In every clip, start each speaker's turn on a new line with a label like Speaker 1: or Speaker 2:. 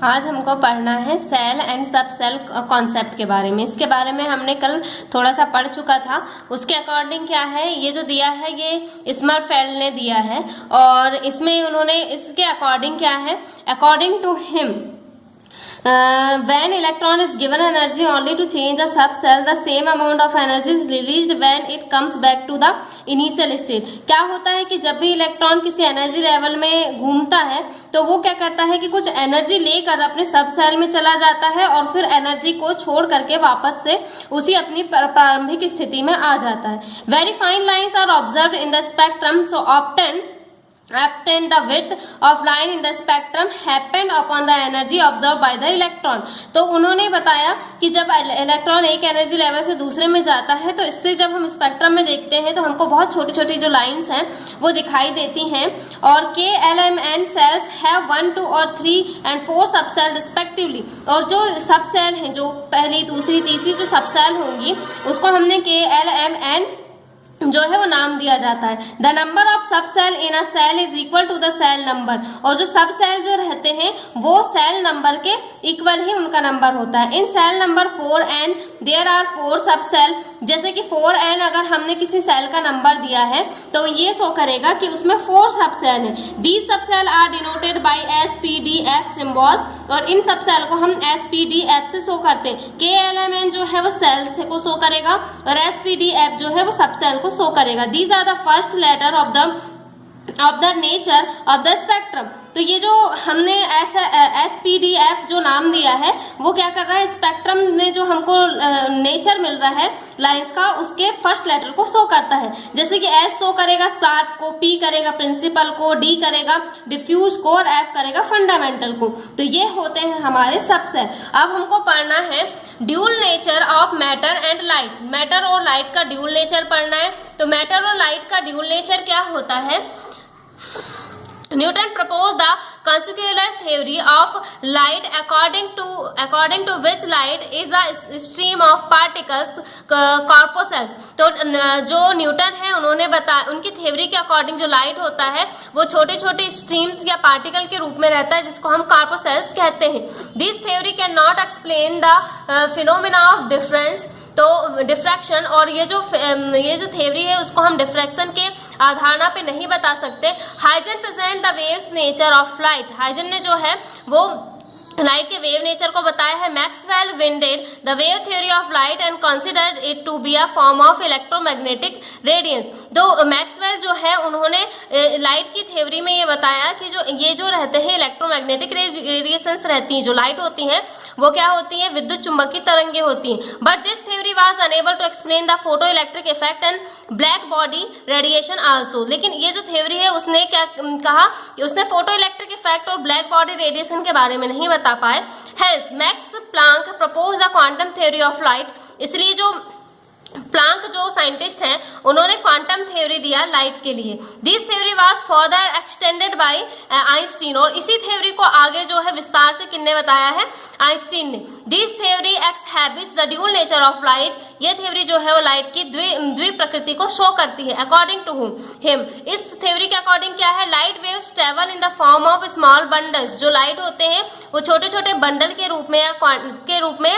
Speaker 1: आज हमको पढ़ना है सेल एंड सब सेल कॉन्सेप्ट के बारे में। इसके बारे में हमने कल थोड़ा सा पढ़ चुका था। उसके अकॉर्डिंग क्या है, ये जो दिया है ये समरफेल्ड ने दिया है और इसमें उन्होंने इसके अकॉर्डिंग क्या है, according to him when electron is given energy only to change a subcell, the same amount of energy is released when it comes back to the initial state। क्या होता है कि जब भी इलेक्ट्रॉन किसी एनर्जी लेवल में घूमता है तो वो क्या करता है कि कुछ एनर्जी लेकर अपने सब सेल में चला जाता है और फिर एनर्जी को छोड़ करके वापस से उसी अपनी प्रारंभिक स्थिति में आ जाता है। Very fine lines are observed in the spectrum, so obtain the width of line in the spectrum happened upon the energy observed by the electron। तो उन्होंने बताया कि जब इलेक्ट्रॉन एक एनर्जी लेवल से दूसरे में जाता है तो इससे जब हम स्पेक्ट्रम में देखते हैं तो हमको बहुत छोटी छोटी जो लाइंस हैं वो दिखाई देती हैं और K L M N cells have 1, 2 और 3 and 4 सब सेल रिस्पेक्टिवली। और जो सब सेल हैं, जो पहली दूसरी तीसरी जो सब सेल होंगी उसको हमने के एल एम एन जो है वो नाम दिया जाता है। The number of sub cell in a cell is equal to the cell number. और जो सब सेल जो रहते हैं वो सेल नंबर के इक्वल ही उनका नंबर होता है। In cell number 4n there are 4 sub cell. जैसे कि 4n अगर हमने किसी सेल का नंबर दिया है तो ये शो करेगा कि उसमें 4 सब सेल हैं। These sub cell are denoted by SPDF symbols. और इन सब सेल को हम SPDF से शो करते हैं। KLMN जो है वो सेल्स को शो करेगा और SPDF जो है वो सब सेल को शो करेगा। These are the first letter of the nature of the spectrum. तो ये जो हमने SPDF जो नाम दिया है वो क्या कर रहा है, स्पेक्ट्रम में जो हमको नेचर मिल रहा है लाइंस का उसके फर्स्ट लेटर को शो करता है। जैसे कि S शो करेगा शार्प को, P करेगा प्रिंसिपल को, D करेगा डिफ्यूज को और F करेगा फंडामेंटल को। तो ये होते हैं हमारे सब सेल। अब हमको पढ़ना है dual nature of matter and light. Matter और लाइट का ड्यूल नेचर पढ़ना है। तो मैटर और लाइट का ड्यूल नेचर क्या होता है, Newton proposed the conceptual theory of light according to which light is a stream of particles corpuscles। तो जो न्यूटन है उन्होंने उनकी थ्योरी के अकॉर्डिंग जो लाइट होता है वो छोटे छोटे स्ट्रीम्स या पार्टिकल के रूप में रहता है जिसको हम कार्पोसेल्स कहते हैं। This theory can not explain the phenomena of difference, तो डिफ्रैक्शन। और ये जो थ्योरी है उसको हम डिफ्रैक्शन के आधारणा पे नहीं बता सकते। Huygens present the waves nature of light. Huygens ने जो है वो लाइट के वेव नेचर को बताया है। Maxwell winded the wave theory of light and considered it to be a form of electromagnetic radiance. तो मैक्सवेल जो है उन्होंने लाइट की थ्योरी में ये बताया कि ये जो रहते हैं इलेक्ट्रोमैग्नेटिक रेडिएशंस रहती हैं, जो लाइट होती हैं वो क्या होती हैं, विद्युत चुंबकीय तरंगें होती हैं। But this theory was unable to explain the photo electric effect and black body radiation also. लेकिन ये जो थ्योरी है उसने क्या कहा कि उसने फोटो इलेक्ट्रिक इफेक्ट और ब्लैक बॉडी रेडिएशन के बारे में नहीं बता पाए। Hence, Max Planck proposed the quantum theory of light। इसलिए जो प्लांक जो साइंटिस्ट हैं उन्होंने क्वांटम थ्योरी दिया लाइट के लिए। This theory was further extended by Einstein. और इसी थ्योरी को आगे जो है विस्तार से किसने बताया है, आइंस्टीन ने। This theory exhibits the dual nature of light. ये थ्योरी जो है वो लाइट की द्वि प्रकृति को शो करती है। अकॉर्डिंग टू हिम, इस थ्योरी के अकॉर्डिंग क्या है, light waves travel in the form of small bundles. जो लाइट होते हैं वो छोटे छोटे बंडल के रूप में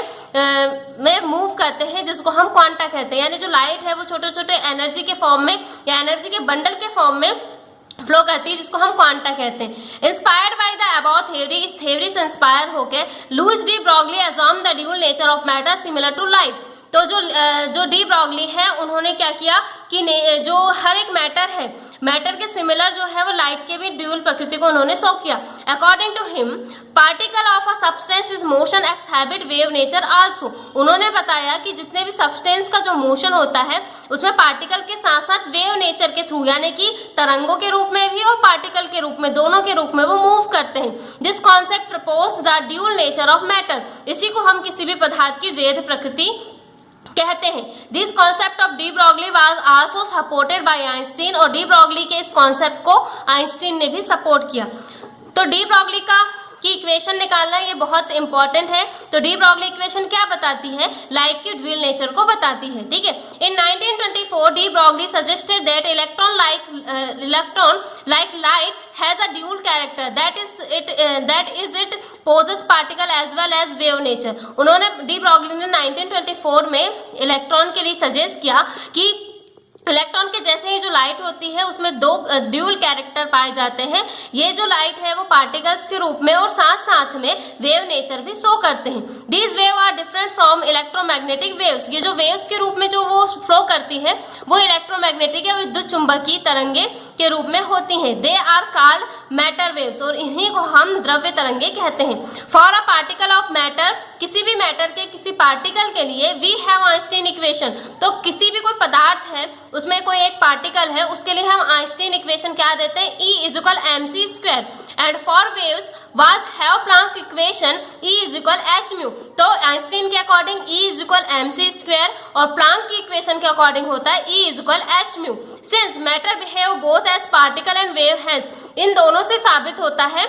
Speaker 1: में मूव करते हैं जिसको हम क्वांटा कहते हैं। यानी जो लाइट है वो छोटे छोटे एनर्जी के फॉर्म में या एनर्जी के बंडल के फॉर्म में फ्लो करती है जिसको हम क्वांटा कहते हैं। Inspired by the above theory, इस थ्योरी से इंस्पायर होकर Louis de Broglie assumed the dual nature of matter similar to light. तो जो डी ब्रॉगली है उन्होंने क्या किया कि जो हर एक मैटर है, मैटर के सिमिलर जो है वो लाइट के भी ड्यूल प्रकृति को उन्होंने शो किया। According to him, particle of a substance is motion exhibit wave nature also. उन्होंने बताया कि जितने भी सब्सटेंस का जो मोशन होता है उसमें पार्टिकल के साथ साथ वेव नेचर के थ्रू यानी कि तरंगों के रूप में भी और पार्टिकल के रूप में, दोनों के रूप में वो मूव करते हैं। This concept propose the dual nature of matter. इसी को हम किसी भी पदार्थ की द्वैध प्रकृति कहते हैं। This concept of de Broglie was also supported by Einstein. और डी ब्रॉगली के इस कॉन्सेप्ट को आइंस्टीन ने भी सपोर्ट किया। तो डी ब्रॉगली की इक्वेशन निकालना ये बहुत इंपॉर्टेंट है। तो डी ब्रॉगली इक्वेशन क्या बताती है, लाइट की ड्यूल नेचर को बताती है। ठीक है, इन 1924 de Broglie suggested that electron like light has a dual character, that is it poses particle as well as wave nature। उन्होंने डी ब्रॉगली ने 1924 में इलेक्ट्रॉन के लिए सजेस्ट किया कि इलेक्ट्रॉन के जैसे ही जो लाइट होती है उसमें दो ड्यूल कैरेक्टर पाए जाते हैं। ये जो लाइट है वो पार्टिकल्स के रूप में और साथ साथ में वेव नेचर भी शो करते हैं। These wave are different from electromagnetic waves. ये जो वेव्स के रूप में जो वो फ्लो करती है वो इलेक्ट्रोमैग्नेटिक या विद्युत चुंबकीय तरंगे के रूप में होती हैं। They are called matter waves, और इन्हीं को हम द्रव्य तरंगे कहते हैं। For a particle of matter, किसी भी मैटर के किसी पार्टिकल के लिए वी हैव आइंस्टीन इक्वेशन। तो किसी भी कोई पदार्थ है उसमें कोई एक पार्टिकल है, उसके लिए हम आइंस्टीन इक्वेशन क्या देते हैं, E equal mc²। And for waves was have Planck equation E equal h mu. तो आइंस्टीन के अकॉर्डिंग E इक्वल mc² और प्लैंक की इक्वेशन के अकॉर्डिंग होता है E equal h mu. Since matter behave both as particle and wave, hence इन दोनों से साबित होता है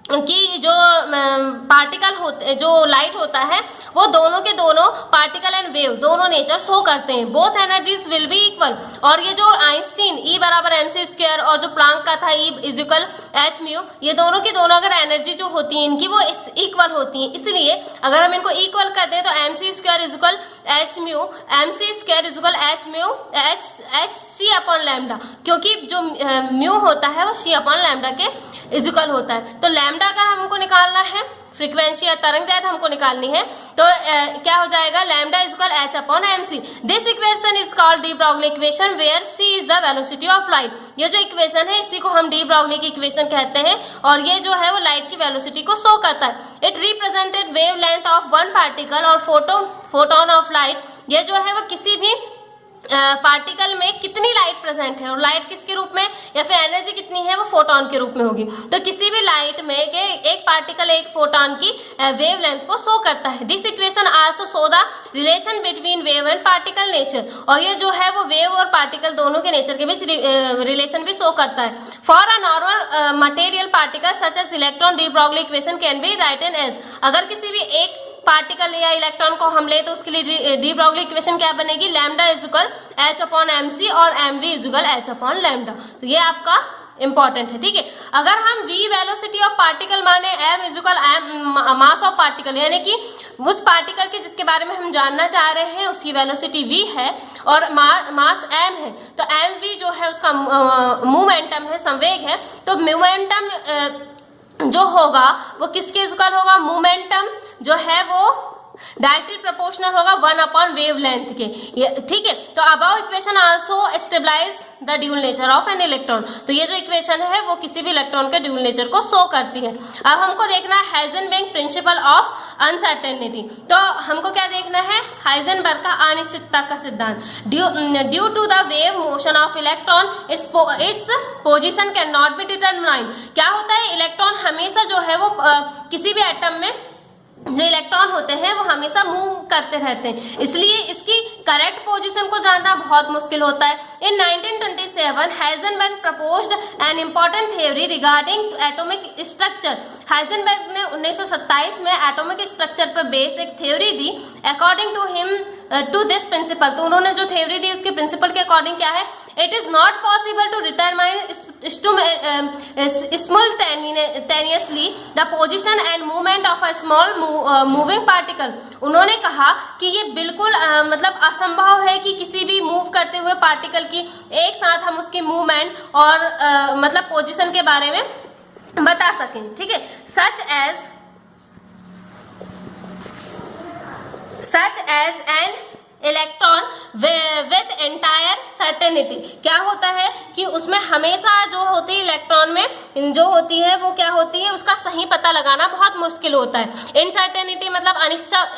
Speaker 1: कि जो पार्टिकल होते, जो लाइट होता है वो दोनों के दोनों पार्टिकल एंड वेव दोनों नेचर शो करते हैं। Both energies will be equal, और ये जो आइंस्टीन E बराबर mc² और जो प्लैंक का था E इक्वल h म्यू, ये दोनों की दोनों अगर एनर्जी जो होती है इनकी वो इक्वल होती है। इसलिए अगर हम इनको इक्वल कर दें तो mc² equal h mu, mc² equal h mu h c upon lambda, क्योंकि जो म्यू होता है वो c अपॉन लैम्डा के इक्वल होता है। तो लैम्डा अगर हमको निकालना है, फ्रीक्वेंसी या तरंग दैर्घ्य हमको निकालनी है, तो क्या हो जाएगा, lambda equal h upon mc। This equation is called de Broglie equation where c is the velocity of light. ये जो इक्वेशन है इसी को हम डी ब्रॉगली की इक्वेशन कहते हैं, और ये जो है वो लाइट की वेलोसिटी को शो करता है। It represented wave length of one particle और फोटोन ऑफ लाइट। ये जो है वो किसी भी पार्टिकल में कितनी लाइट प्रेजेंट है और लाइट किसके रूप में या फिर एनर्जी कितनी है वो फोटोन के रूप में होगी। तो किसी भी लाइट में एक पार्टिकल एक फोटोन की वेव लेंथ को शो करता है। This equation also show the relation between wave and particle nature, और ये जो है वो वेव और पार्टिकल दोनों के नेचर के बीच रिलेशन भी शो करता है। For a normal material particle such as electron de Broglie equation can be written as. अगर किसी भी एक पार्टिकल या इलेक्ट्रॉन को हम ले तो उसके लिए डी ब्रॉगली इक्वेशन क्या बनेगी, lambda equal h upon mc और mv equal h upon lambda. तो ये आपका इंपॉर्टेंट है, ठीक है। अगर हम v वेलोसिटी ऑफ पार्टिकल माने m equal mass of particle, यानी कि उस पार्टिकल के जिसके बारे में हम जानना चाह रहे हैं उसकी वेलोसिटी v है और मास m है, तो mv जो है उसका मोमेंटम है, संवेग है। तो मोमेंटम जो होगा वो किसके इक्वल होगा, मोमेंटम जो है वो डायरेक्टली प्रोपोर्शनल होगा 1 अपॉन वेव लेंथ के, ठीक है। तो above equation also stabilize the dual nature of an electron. तो ये जो इक्वेशन है वो किसी भी इलेक्ट्रॉन के ड्यूल नेचर को शो करती है। अब हमको देखना है हाइजेनबर्ग प्रिंसिपल ऑफ अनसर्टेनिटी। तो हमको क्या देखना है, हाइजेनबर्ग का अनिश्चितता का सिद्धांत। Due to the wave motion of electron its position can not be determined. क्या होता है, इलेक्ट्रॉन हमेशा जो है वो किसी भी एटम में जो इलेक्ट्रॉन होते हैं वो हमेशा मूव करते रहते हैं, इसलिए इसकी करेक्ट पोजीशन को जानना बहुत मुश्किल होता है। In 1927 Heisenberg proposed an important theory regarding atomic structure. Heisenberg ने 1927 में एटॉमिक स्ट्रक्चर पर बेस एक थ्योरी दी। According to him to this principle, तो उन्होंने जो थ्योरी दी उसके प्रिंसिपल के अकॉर्डिंग क्या है, it is not possible to determine simultaneously the position and movement of a small moving particle। उन्होंने कहा कि ये बिल्कुल मतलब असंभव है कि किसी भी मूव करते हुए पार्टिकल की एक साथ हम उसकी मूवमेंट और मतलब पोजीशन के बारे में बता सकें, ठीक है। such as an electron with entire certainty. क्या होता है कि उसमें हमेशा जो होती है इलेक्ट्रॉन में जो होती है वो क्या होती है, उसका सही पता लगाना बहुत मुश्किल होता है। इनसर्टेनिटी मतलब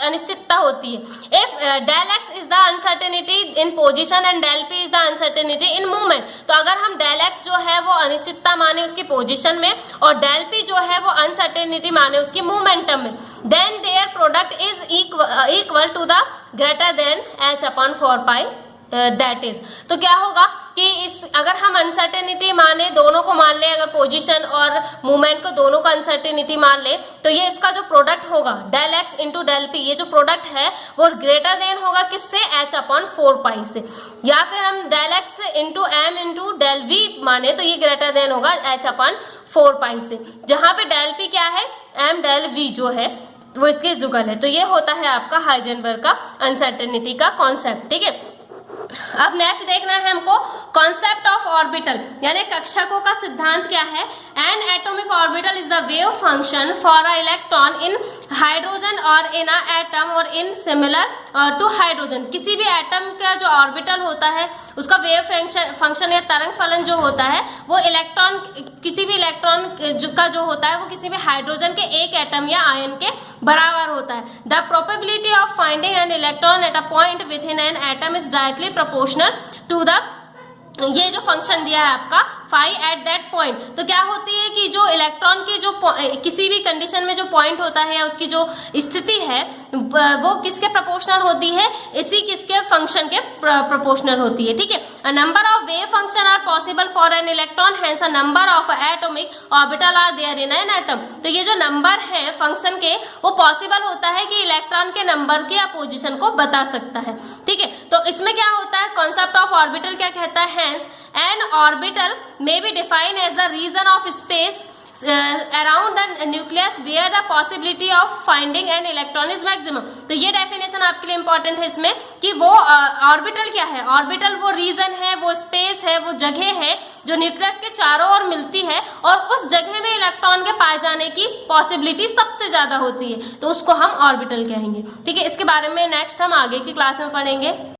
Speaker 1: अनिश्चितता होती है। If del x is the uncertainty in position and del p is the uncertainty in movement, तो अगर हम डेल एक्स जो है वो अनिश्चितता माने उसकी पोजीशन में और डेल पी जो है वो अनसर्टेनिटी माने उसकी मोमेंटम में, then their product is equal to the greater than h upon 4 pi that is. तो क्या होगा कि इस अगर हम अनसर्टेनिटी माने, दोनों को मान ले, अगर पोजीशन और मूवमेंट को दोनों का अनसर्टेनिटी मान ले, तो ये इसका जो प्रोडक्ट होगा del x into del p, ये जो प्रोडक्ट है वो ग्रेटर देन होगा किससे, एच अपॉन 4 से। या फिर हम del x into m into del v माने तो ये ग्रेटर देन होगा एच अपॉन 4 से, जहां पे डेल पी क्या है, एम डेल वी जो है वो इसके जुगल है। तो ये होता है आपका हाइजेनबर्ग का अनसर्टेनिटी का कॉन्सेप्ट। ठीक है, अब नेक्स्ट देखना है हमको कॉन्सेप्ट ऑफ ऑर्बिटल, यानी कक्षकों का सिद्धांत क्या है। N atomic orbital is the wave function for a electron in hydrogen और इन अ एटम और इन सिमिलर टू हाइड्रोजन। किसी भी एटम का जो ऑर्बिटल होता है उसका वेव फंक्शन या तरंग फलन जो होता है वो इलेक्ट्रॉन, किसी भी इलेक्ट्रॉन का जो होता है वो किसी भी हाइड्रोजन के एक एटम या आयन के बराबर होता है। The probability of finding an electron at a point within an atom is directly proportional to the, ये जो फंक्शन दिया है आपका फाई एट दैट पॉइंट। तो क्या होती है कि जो इलेक्ट्रॉन के जो किसी भी कंडीशन में जो पॉइंट होता है या उसकी जो स्थिति है वो किसके प्रोपोर्शनल होती है, इसी किसके फंक्शन के प्रोपोर्शनल होती है। ठीक है, a number of wave function are possible for an electron, hence a number of atomic orbital are there in an atom. तो ये जो नंबर है फंक्शन के वो पॉसिबल होता है कि इलेक्ट्रॉन के नंबर के या पोजीशन को बता सकता है। ठीक है, तो इसमें क्या होता है, कॉन्सेप्ट ऑफ ऑर्बिटल क्या कहता है, hence N orbital may be defined as the region of space around the nucleus where the possibility of finding an electron is maximum। तो ये डेफिनेशन आपके लिए इंपॉर्टेंट है इसमें कि वो ऑर्बिटल क्या है, ऑर्बिटल वो रीजन है, वो स्पेस है, वो जगह है जो न्यूक्लियस के चारों ओर मिलती है और उस जगह में इलेक्ट्रॉन के पाए जाने की पॉसिबिलिटी सबसे ज्यादा होती है, तो उसको हम ऑर्बिटल कहेंगे। ठीक है, इसके बारे में नेक्स्ट हम आगे की क्लास में पढ़ेंगे।